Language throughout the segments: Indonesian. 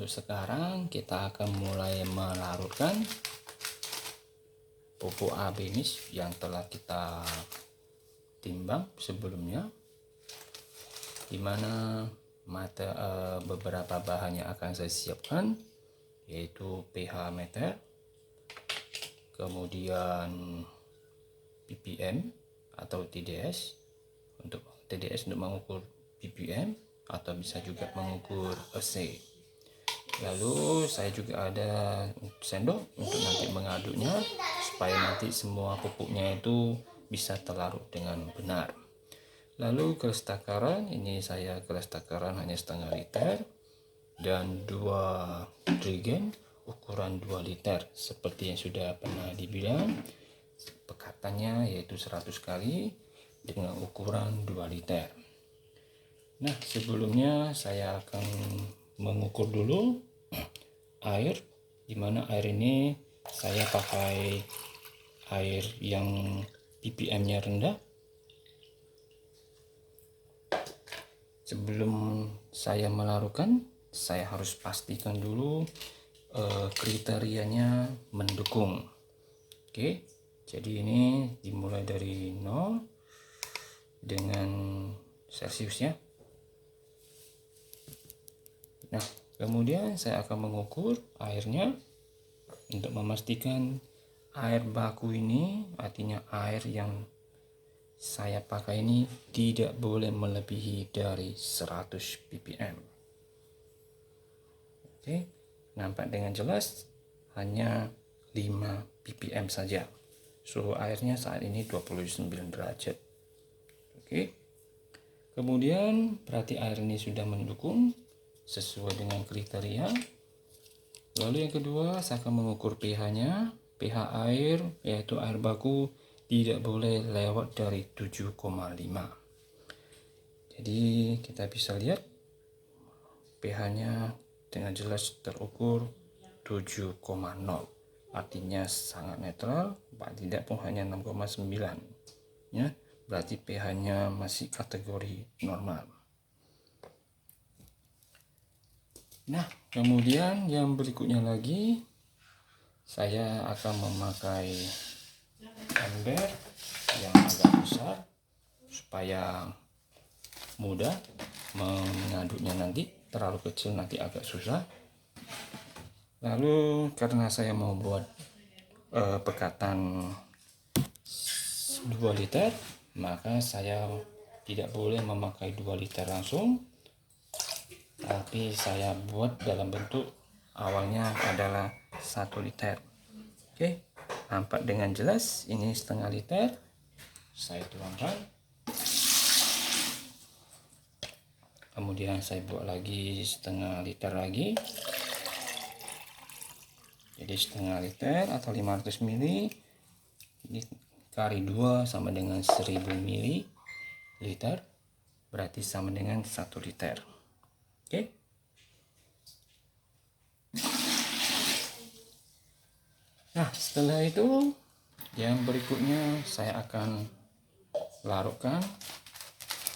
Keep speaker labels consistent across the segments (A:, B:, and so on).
A: untuk sekarang kita akan mulai melarutkan pupuk abenis yang telah kita timbang sebelumnya, dimana beberapa bahan yang akan saya siapkan yaitu pH meter, kemudian ppm atau TDS untuk mengukur ppm atau bisa juga mengukur EC. Lalu saya juga ada sendok untuk nanti mengaduknya supaya nanti semua pupuknya itu bisa terlarut dengan benar. Lalu gelas takaran, ini saya gelas takaran hanya setengah liter dan 2 trigen ukuran 2 liter seperti yang sudah pernah dibilang, pekatannya yaitu 100 kali dengan ukuran 2 liter. Nah, sebelumnya saya akan mengukur dulu air, dimana air ini saya pakai air yang ppm nya rendah. Sebelum saya melarutkan, saya harus pastikan dulu kriterianya mendukung. Oke, jadi ini dimulai dari 0 dengan celciusnya. Nah, kemudian saya akan mengukur airnya untuk memastikan air baku ini, artinya air yang saya pakai ini tidak boleh melebihi dari 100 ppm. Oke, nampak dengan jelas hanya 5 ppm saja. Suhu airnya saat ini 29 derajat. Oke. Kemudian berarti air ini sudah mendukung sesuai dengan kriteria. Lalu yang kedua, saya akan mengukur pH-nya. pH air yaitu air baku tidak boleh lewat dari 7,5. Jadi kita bisa lihat pH-nya dengan jelas terukur 7,0. Artinya sangat netral, paling tidak pun hanya 6,9. Ya, berarti pH-nya masih kategori normal. Nah, kemudian yang berikutnya lagi, saya akan memakai ember yang agak besar supaya mudah mengaduknya nanti. Terlalu kecil nanti agak susah. Lalu karena saya mau buat pekatan 2 liter, maka saya tidak boleh memakai 2 liter langsung, tapi saya buat dalam bentuk awalnya adalah 1 liter. Oke, nampak dengan jelas ini setengah liter. Saya tuangkan, kemudian saya buat lagi setengah liter lagi, jadi setengah liter atau 500 ml ini kali 2 sama dengan 1000 ml, berarti sama dengan 1 liter. Oke. Nah, setelah itu yang berikutnya saya akan larutkan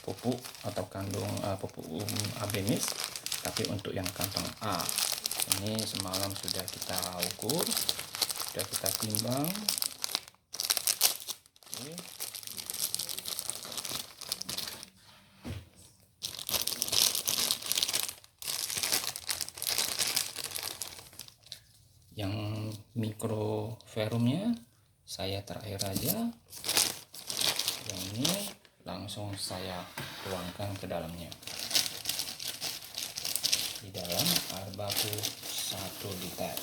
A: pupuk atau kandung pupuk abenis, tapi untuk yang kantong A. Ini semalam sudah kita ukur, sudah kita timbang. Oke. Yang mikroferumnya saya terakhir aja, yang ini langsung saya tuangkan ke dalamnya, di dalam air baku 1 liter.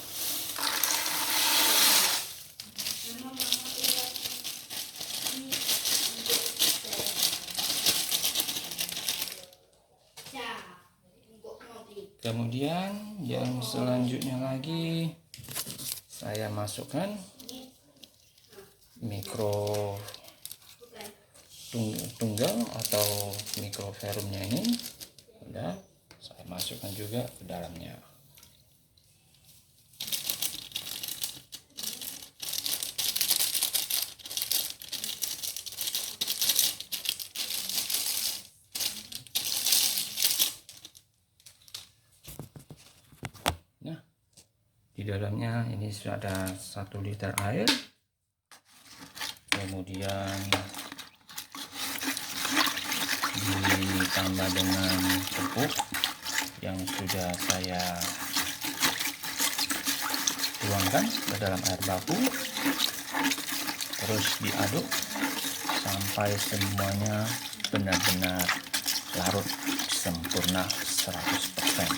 A: Kemudian yang selanjutnya lagi, saya masukkan mikro tunggal atau mikroferumnya ini. Udah, saya masukkan juga ke dalamnya. Di dalamnya ini sudah ada 1 liter air, kemudian ditambah dengan pupuk yang sudah saya tuangkan ke dalam air baku, terus diaduk sampai semuanya benar-benar larut sempurna 100%.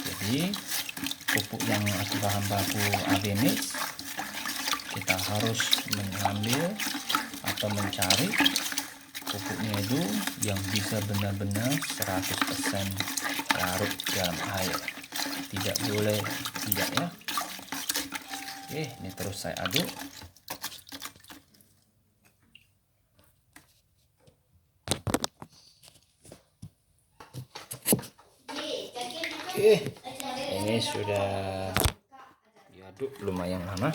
A: Jadi pupuk yang aku bahan baku AB mix, kita harus mengambil atau mencari pupuknya itu yang bisa benar-benar 100% larut dalam air, tidak boleh tidak ya. Oke, ini terus saya aduk. Oke, ini sudah diaduk lumayan lama,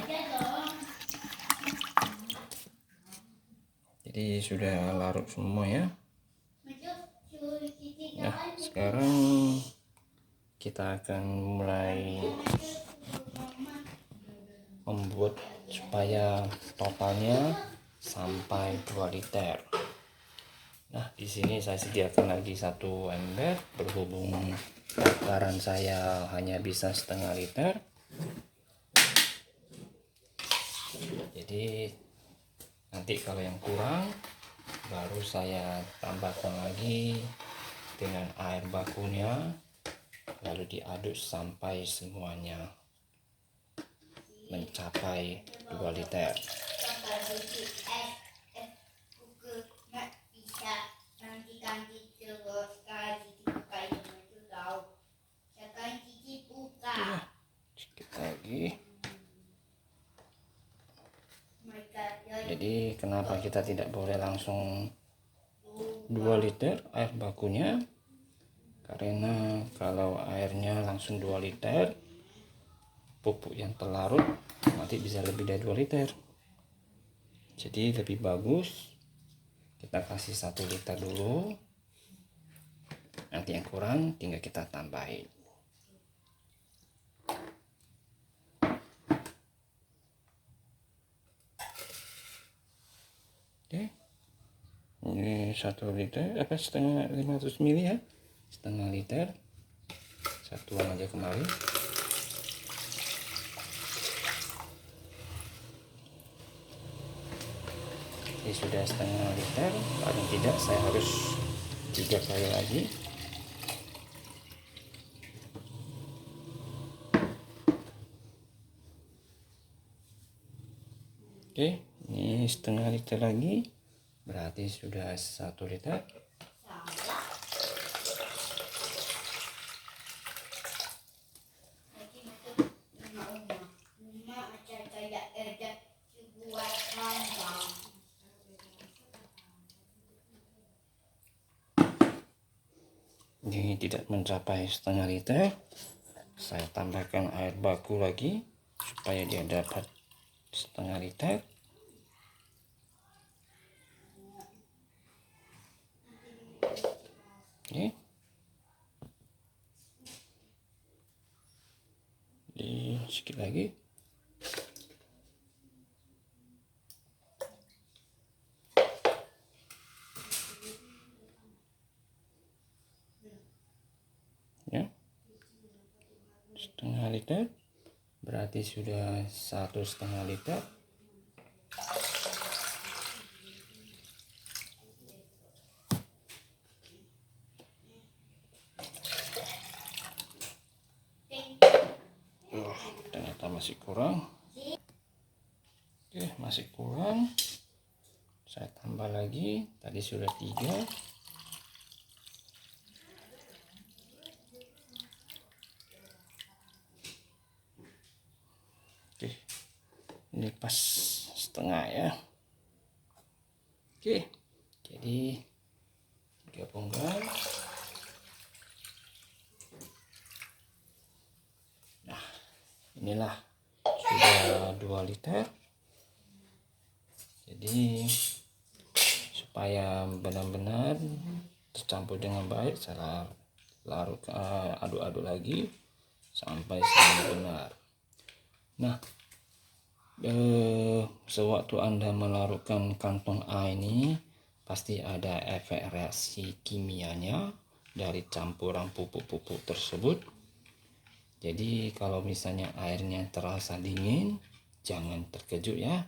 A: jadi sudah larut semua ya. Nah, sekarang kita akan mulai membuat supaya totalnya sampai 2 liter. Nah, di sini saya sediakan lagi 1 ember, berhubung takaran saya hanya bisa setengah liter. Jadi nanti kalau yang kurang baru saya tambahkan lagi dengan air bakunya, lalu diaduk sampai semuanya mencapai 2 liter. Sedikit lagi. Jadi kenapa kita tidak boleh langsung 2 liter air bakunya? Karena kalau airnya langsung 2 liter, pupuk yang terlarut nanti bisa lebih dari 2 liter. Jadi lebih bagus kita kasih 1 liter dulu, nanti yang kurang tinggal kita tambahin. Oke, ini 1 liter apa setengah 500 ml ya, setengah liter, satuan aja kemari. Ini sudah setengah liter, paling tidak saya harus 3 kali lagi. Oke, ini setengah liter lagi, berarti sudah 1 liter. Ini tidak mencapai setengah liter, saya tambahkan air baku lagi supaya dia dapat setengah liter. Oke, di sedikit lagi. Ya, setengah liter, berarti sudah 1,5 liter. Ternyata masih kurang. Oke, masih kurang, saya tambah lagi, tadi sudah 3. Oke, ini pas setengah ya. Oke, jadi gabungkan. Nah, inilah sudah 2 liter. Jadi supaya benar-benar tercampur dengan baik, saya larut aduk-aduk lagi sampai benar. Nah, sewaktu Anda melarutkan kantong A ini pasti ada efek reaksi kimianya dari campuran pupuk-pupuk tersebut. Jadi kalau misalnya airnya terasa dingin, jangan terkejut ya,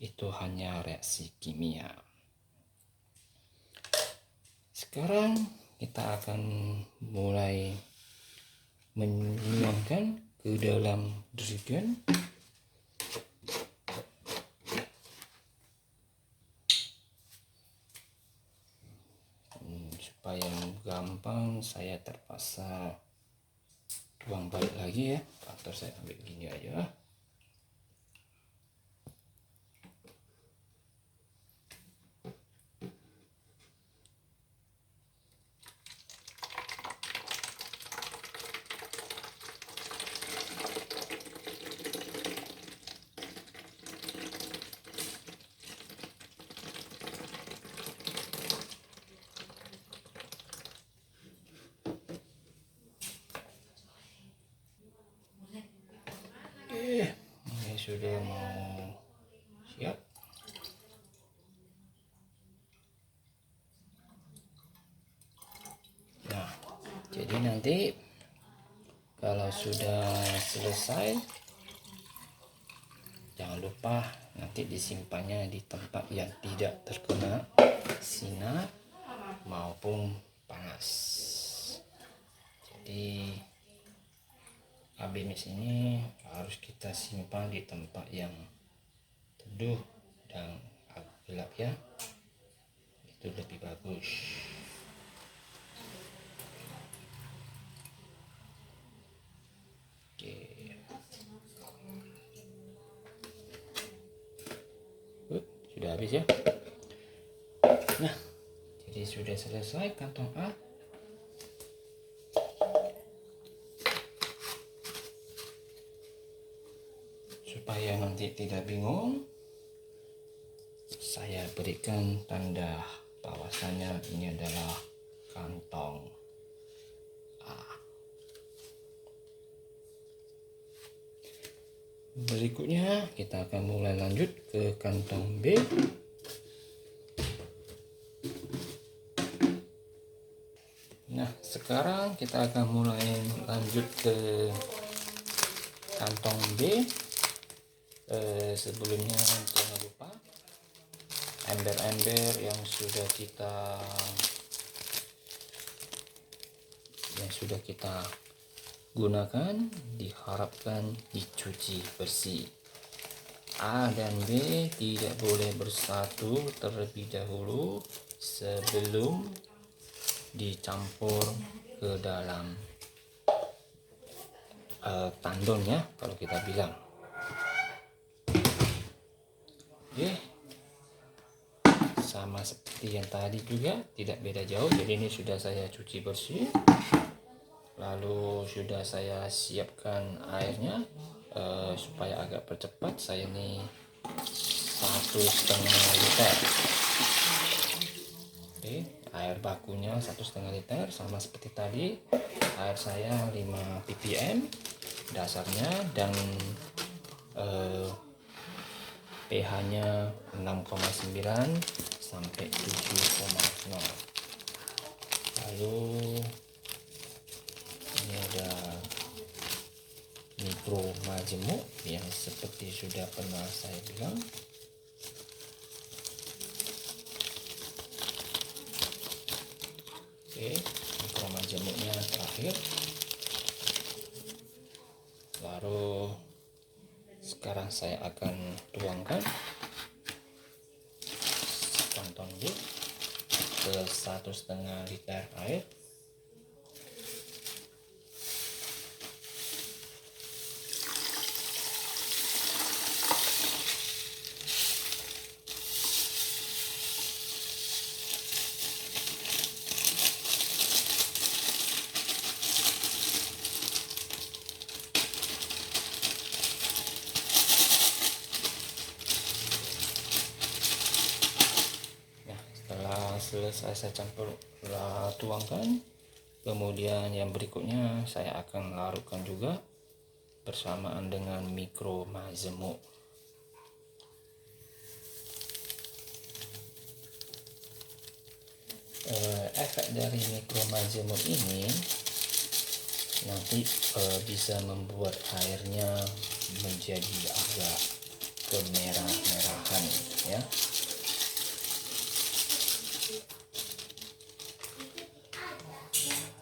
A: itu hanya reaksi kimia. Sekarang kita akan mulai menuangkan ke dalam jerigen. Supaya gampang saya terpaksa tuang balik lagi ya, atau saya ambil gini aja. Ini sudah mau siap. Nah, jadi nanti kalau sudah selesai, jangan lupa nanti disimpannya di tempat yang tidak terkena sinar maupun panas. Jadi ABMS ini harus kita simpan di tempat yang teduh dan agak gelap ya, itu lebih bagus. Oke. Sudah habis ya. Nah, jadi sudah selesai kantong A. Supaya nanti tidak bingung, saya berikan tanda bahwasannya ini adalah kantong A. Berikutnya kita akan mulai lanjut ke kantong B. Nah, sekarang kita akan mulai lanjut ke kantong B. Sebelumnya jangan lupa ember-ember yang sudah kita gunakan diharapkan dicuci bersih. A dan B tidak boleh bersatu terlebih dahulu sebelum dicampur ke dalam tandon ya, kalau kita bilang. Oke, sama seperti yang tadi juga, tidak beda jauh. Jadi ini sudah saya cuci bersih, lalu sudah saya siapkan airnya. Supaya agak percepat, saya ini 1,5 liter. Oke, air bakunya 1,5 liter, sama seperti tadi. Air saya 5 ppm dasarnya, dan pH-nya 6,9 sampai 7,0. Lalu ini ada mikro majemuk yang seperti sudah pernah saya bilang. Oke, mikro majemuknya terakhir. Lalu sekarang saya akan tuangkan kantong B ke 1,5 liter air. Selesai saya campur tuangkan, kemudian yang berikutnya saya akan larutkan juga bersamaan dengan mikro majemuk. Efek dari mikro majemuk ini nanti bisa membuat airnya menjadi agak kemerah-merahan ya.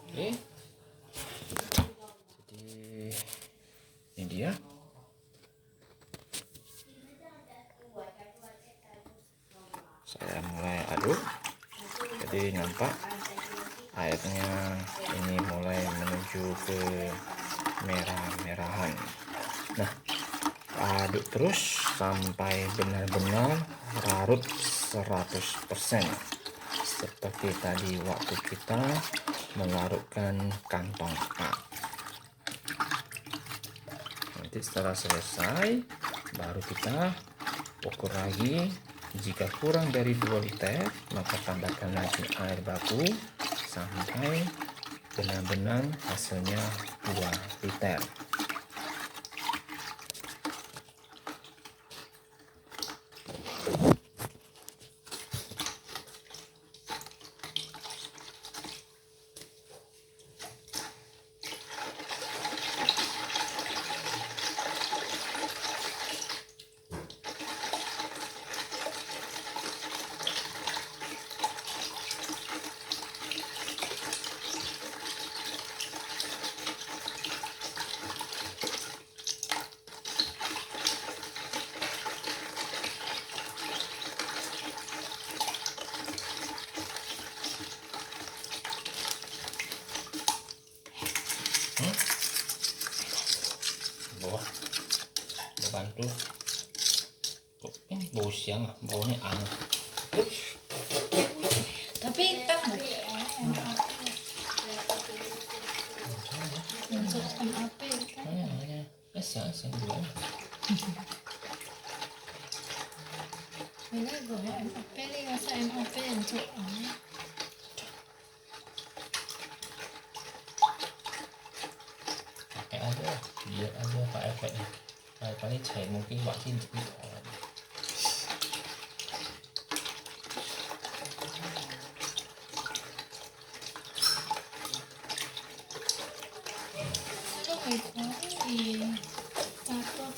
A: Oke, jadi ini dia. Saya mulai aduk, jadi nampak airnya ini mulai menuju ke merah-merahan. Nah, aduk terus sampai benar-benar larut 100%, seperti tadi waktu kita melarutkan kantong A. Nanti setelah selesai baru kita ukur lagi. Jika kurang dari 2 liter maka tambahkan lagi air baku sampai benar-benar hasilnya 2 liter. Bawah bantu kok ini bau siang, baunya aneh.
B: Tapi kan untuk MAP kan
A: Hanya siang juga.
B: ini gue MAP nih masa MAP untuk
A: Pakai aja, lihat aja apa efeknya. Kali-kali saya mungkin waktu itu
B: itu catur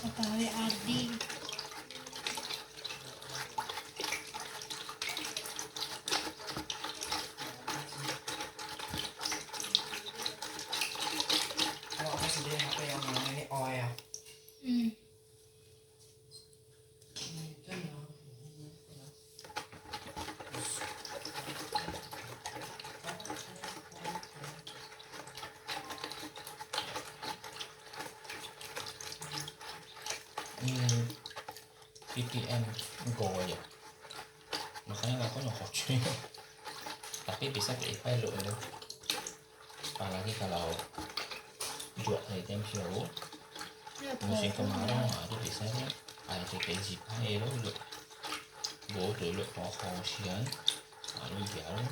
B: pegawai Ardi
C: Kalau aku sendiri HP yang mana ini O ya.
A: ini ppm go aja, makanya aku nyokok tapi bisa ke pilot itu, apalagi kalau jual item show musim kemarau ada biasanya ada kayak jipai itu bố tự lực họ hồ xiên lalu jalan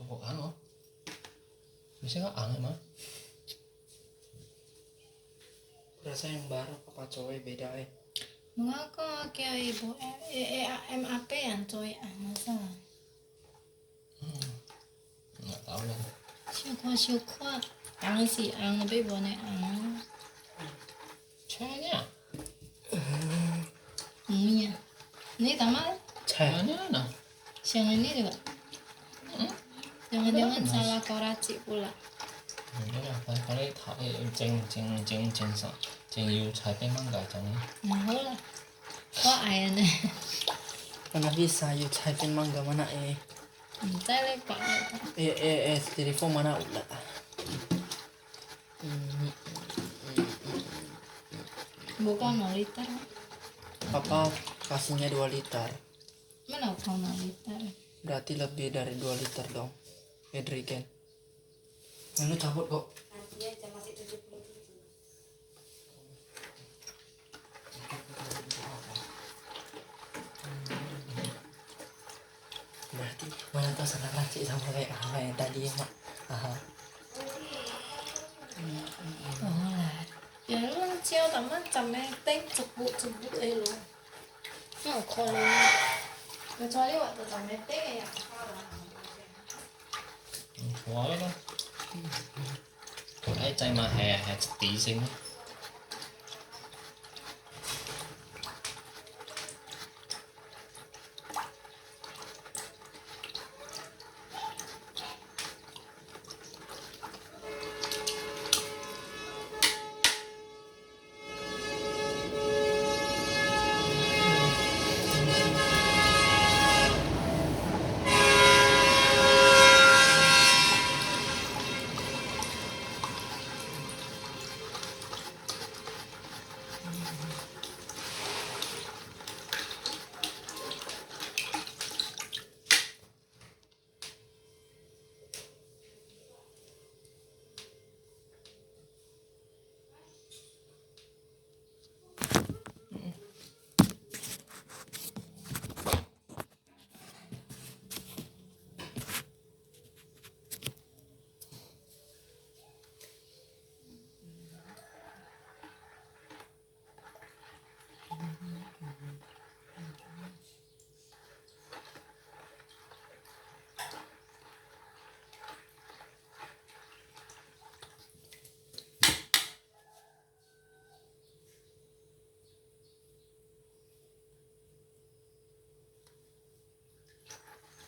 A: kok ano bisa nggak aneh mah
C: Rasa yang baru apa coy beda
B: mengapa kayak ibu MAP yang coy masa
A: nggak tahu lah
B: syukur ang si ang lebih boleh ang
A: caranya
B: iya ini tamat
A: caranya nah
B: siang ini juga jangan-jangan salah koraci pula
A: enggak lah kali ceng yu cai pe mangga jangan
B: mau lah kok ayahnya
C: Mana bisa yuk cai pin mangga mana
B: saya lepak
C: telepon mana ulah
B: bukan 0 liter
C: Papa kasihnya 2 liter
B: mana kau 0 liter
C: berarti lebih dari 2 liter dong Edrigen lu cabut kok Mana tahu salah racik sama kayak yang tadi mak. Aha.
B: Giờ nó treo tầm mắt chầm em tết chụp bụt ấy luôn. Nó ở kho lên. Nó cho đi gọi từ tầm em tết này à.
A: Khói đó. Thấy chay mà hè tí xinh.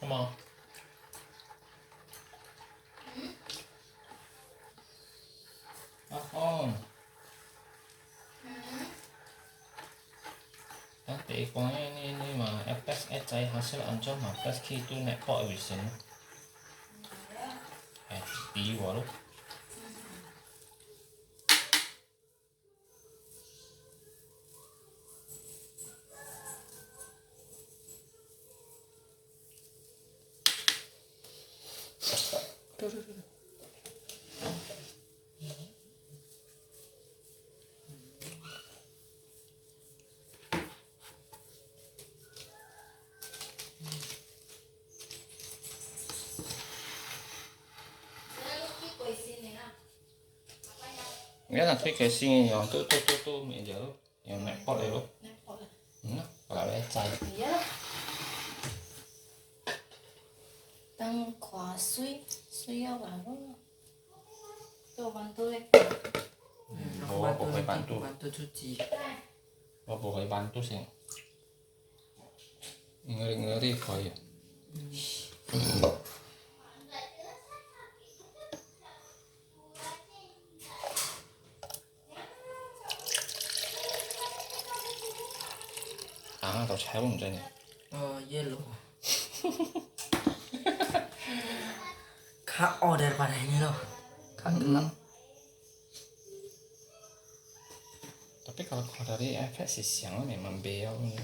A: Come on. Không. Nanti pokoknya ini mah efek cai hasil ancam mah pas itu nek kok wisin. Di walau. Nghĩa là thuê cái xin nhỏ tu mẹ giờ nhỏ mẹ pot này luôn. Nó là bé chay.
B: Tăng khóa suy ao vào đó. Tôi bantu deh.
A: Bawa pakai bantu.
C: Bantu cuci.
A: Bawa pakai bantu sih. Ngeri kau ya. Tao trái bông trái này.
C: Yellow. Kak order pada ini loh. Kak gelap.
A: Tapi kalau dari efek sih siang memang beo nih.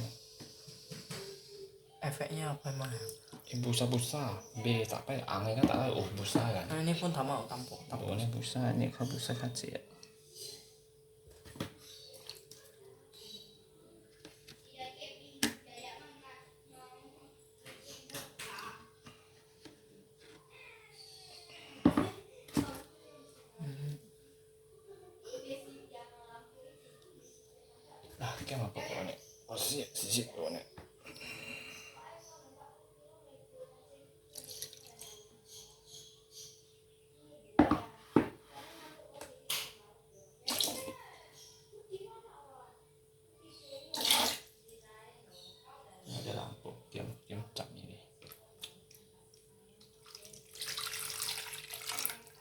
C: Efeknya apa emang?
A: Busa B tak apa angin kan tak tahu busa kan.
C: Nah ini pun tak mau tampuk.
A: Ini busa ini kalau busa kecil. Kayak apa pokoknya? Sih pokoknya. Ada lampu, diam cap ini.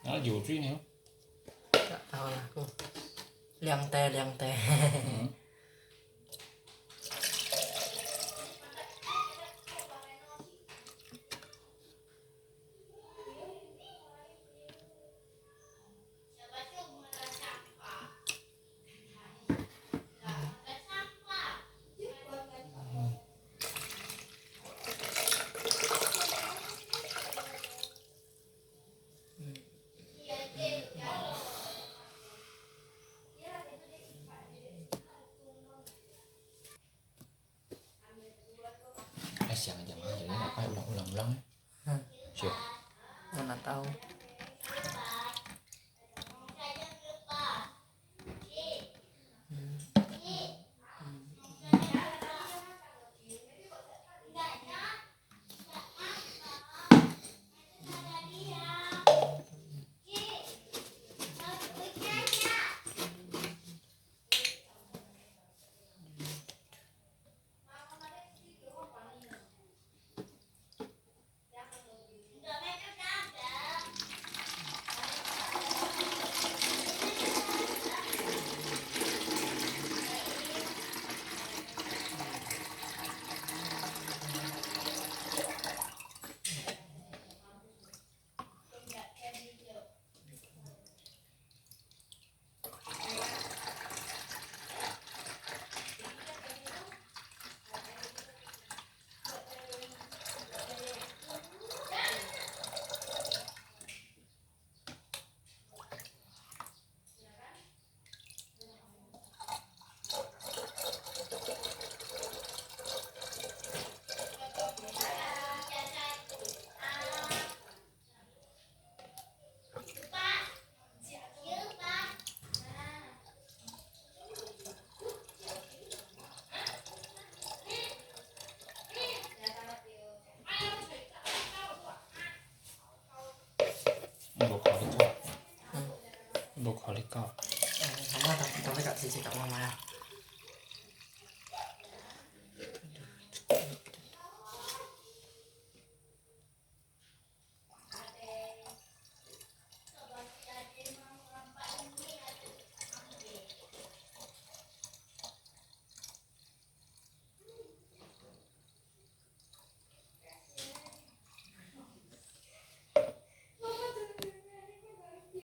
A: Nó dù truy nữa.
C: Gak tahu lah aku. Liang teh.
A: Siang aja mah jadi apa ulang-ulang Chưa.
C: Mana tahu.
A: Broccoli kau.
C: Mama tapi kak sisi kak mama ya.